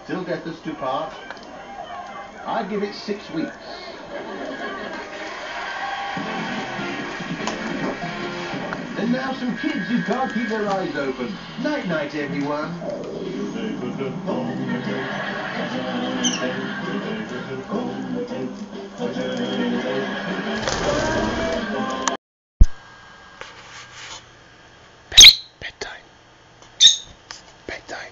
still get us to part? I give it 6 weeks. And now some kids who can't keep their eyes open. Night night, everyone. Bedtime. Bedtime. Bedtime.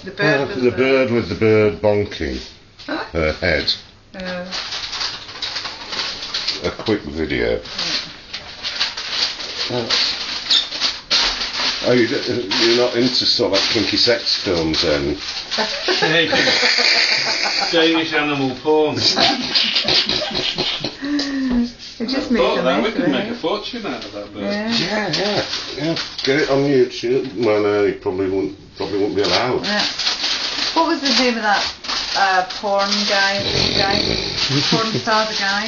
The bird with the bird bonking her head. A quick video. Oh, you're not into sort of like kinky sex films then? Danish animal porn. It just makes a mess we of could it. make a fortune out of that bird. Yeah. Get it on YouTube. Well, no, you probably wouldn't be allowed. Yeah. What was the name of that porn guy? Porn star, the guy?